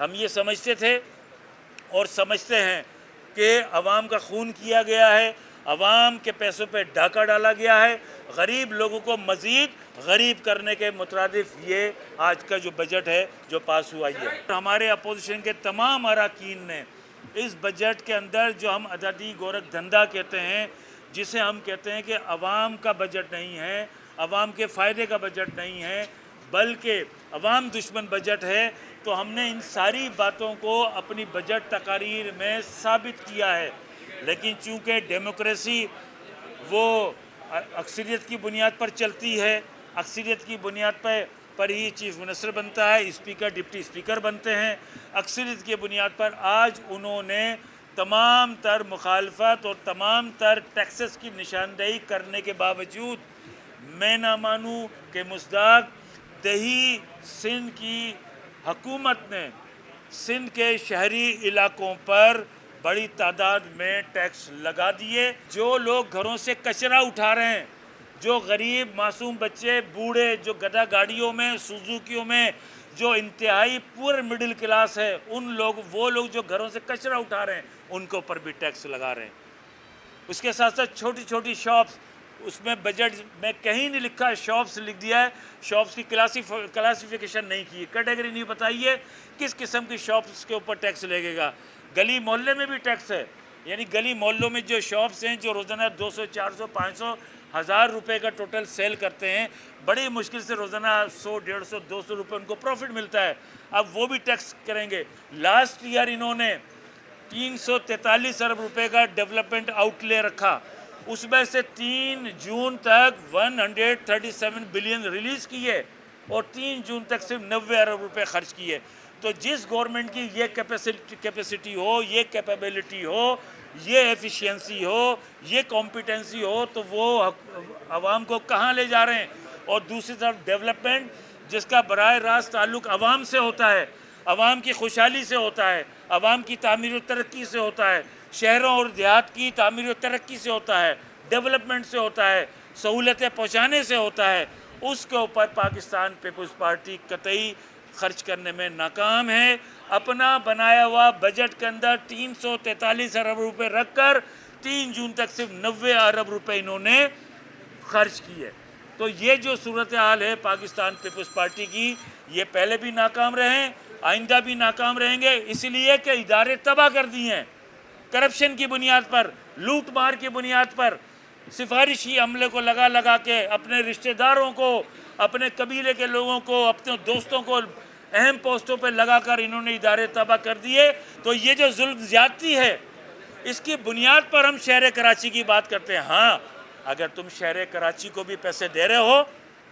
हम ये समझते थे और समझते हैं कि अवाम का खून किया गया है, अवाम के पैसों पे डाका डाला गया है, गरीब लोगों को मज़ीद गरीब करने के मुतरादिफ ये आज का जो बजट है जो पास हुआ है। हमारे अपोजिशन के तमाम अरकान ने इस बजट के अंदर जो हम अदादी गोरख धंधा कहते हैं, जिसे हम कहते हैं कि अवाम का बजट नहीं है, अवाम के फ़ायदे का बजट नहीं है, बल्कि अवाम दुश्मन बजट है, तो हमने इन सारी बातों को अपनी बजट तकारीर में साबित किया है। लेकिन चूँकि डेमोक्रेसी वो अक्सरियत की बुनियाद पर चलती है, अक्सरियत की बुनियाद पर ही चीफ मिनिस्टर बनता है, स्पीकर डिप्टी स्पीकर बनते हैं। अक्सरियत की बुनियाद पर आज उन्होंने तमाम तर मुखालफत और तमाम तर टैक्सेस की निशानदेही करने के बावजूद मैं ना मानूँ कि मुस्दाक दही सिंध की हुकूमत ने सिंध के शहरी इलाकों पर बड़ी तादाद में टैक्स लगा दिए। जो लोग घरों से कचरा उठा रहे हैं, जो गरीब मासूम बच्चे, बूढ़े जो गधा गाड़ियों में, सुजुकियों में, जो इंतहाई पूरे मिडिल क्लास है, वो लोग जो घरों से कचरा उठा रहे हैं, उनके ऊपर भी टैक्स लगा रहे हैं। उसके साथ साथ छोटी छोटी शॉप्स, उसमें बजट में कहीं नहीं लिखा है, शॉप्स लिख दिया है, शॉप्स की क्लासिफिकेशन नहीं की, कैटेगरी नहीं बताई है किस किस्म की शॉप्स के ऊपर टैक्स लगेगा। गली मोहल्ले में भी टैक्स है, यानी गली मोहल्लों में जो शॉप्स हैं जो रोज़ाना 200, 400, 500, 1000 रुपये का टोटल सेल करते हैं, बड़ी मुश्किल से रोज़ाना 100, 150, 200 रुपये उनको प्रॉफिट मिलता है, अब वो भी टैक्स करेंगे। लास्ट ईयर इन्होंने 343 अरब रुपए का डेवलपमेंट आउटले रखा, उसमें से 3 जून तक 137 बिलियन रिलीज़ किए और 3 जून तक सिर्फ 90 अरब रुपए खर्च किए। तो जिस गवर्नमेंट की ये कैपेसिटी हो, ये कैपेबिलिटी हो, ये एफिशिएंसी हो, ये कॉम्पिटेंसी हो, तो वो आवाम को कहाँ ले जा रहे हैं। और दूसरी तरफ डेवलपमेंट जिसका बराह रास्त ताल्लुक़ आवाम से होता है, आवाम की खुशहाली से होता है, आवाम की तामीर और तरक्की से होता है, शहरों और देहात की तामीर और तरक्की से होता है, डेवलपमेंट से होता है, सहूलतें पहुँचाने से होता है, उसके ऊपर पाकिस्तान पीपल्स पार्टी कतई खर्च करने में नाकाम है। अपना बनाया हुआ बजट के अंदर 343 अरब रुपए रखकर 3 जून तक सिर्फ 90 अरब रुपए इन्होंने खर्च किए। तो ये जो सूरत हाल है पाकिस्तान पीपल्स पार्टी की, ये पहले भी नाकाम रहे, आइंदा भी नाकाम रहेंगे, इसलिए कि इदारे तबाह कर दिए हैं करप्शन की बुनियाद पर, लूट मार की बुनियाद पर, सिफारिशी अमले को लगा लगा के, अपने रिश्तेदारों को, अपने कबीले के लोगों को, अपने दोस्तों को अहम पोस्टों पर लगाकर इन्होंने इदारे तबाह कर दिए। तो ये जो जुल्म ज्यादती है, इसकी बुनियाद पर हम शहर कराची की बात करते हैं। हाँ, अगर तुम शहर कराची को भी पैसे दे रहे हो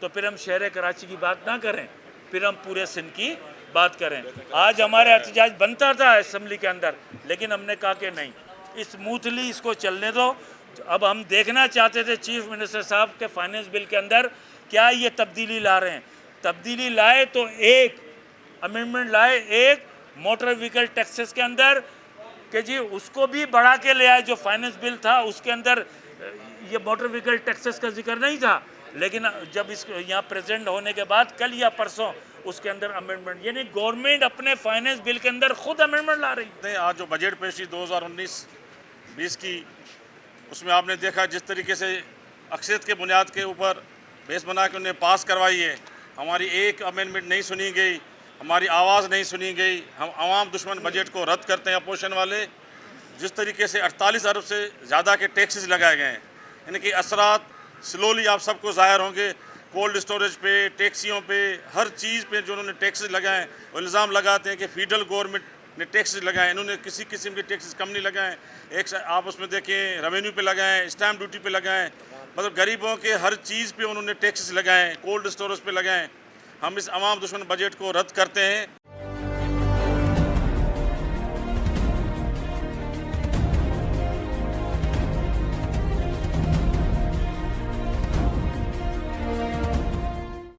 तो फिर हम शहर कराची की बात ना करें, फिर हम पूरे सिंध की बात करें। आज हमारे एहतजाज बनता था असम्बली के अंदर, लेकिन हमने कहा कि नहीं, स्मूथली इसको चलने दो। अब हम देखना चाहते थे चीफ मिनिस्टर साहब के फाइनेंस बिल के अंदर क्या ये तब्दीली ला रहे हैं। तब्दीली लाए तो एक अमेंडमेंट लाए, एक मोटर व्हीकल टैक्सेस के अंदर कि जी उसको भी बढ़ा के ले आए। जो फाइनेंस बिल था उसके अंदर ये मोटर व्हीकल टैक्सेस का जिक्र नहीं था, लेकिन जब इस यहाँ प्रेजेंट होने के बाद कल या परसों उसके अंदर अमेंडमेंट, यानी गवर्नमेंट अपने फाइनेंस बिल के अंदर खुद अमेंडमेंट ला रही है। आज जो बजट पेशी 2019-20 की, उसमें आपने देखा जिस तरीके से अक्सरियत के बुनियाद के ऊपर बेस बना के उन्हें पास करवाई है। हमारी एक अमेंडमेंट नहीं सुनी गई, हमारी आवाज़ नहीं सुनी गई। हम आवाम दुश्मन बजट को रद्द करते हैं अपोजिशन वाले। जिस तरीके से 48 अरब से ज़्यादा के टैक्सेस लगाए गए हैं, यानी कि असरात स्लोली आप सबको ज़ाहिर होंगे। कोल्ड स्टोरेज पे, टैक्सियों पे, हर चीज़ पे जो उन्होंने टैक्सेस लगाए, वो इल्ज़ाम लगाते हैं कि फेडरल गवर्नमेंट ने टैक्सेस लगाए, इन्होंने किसी किस्म के टैक्सेस कम नहीं लगाए। एक आप उसमें देखें, रेवेन्यू पे लगाएं, स्टैम्प ड्यूटी पे लगाएं, मतलब गरीबों के हर चीज़ पे उन्होंने टैक्सेस लगाएं, कोल्ड स्टोरेज पे लगाएं। हम इस अवाम दुश्मन बजट को रद्द करते हैं।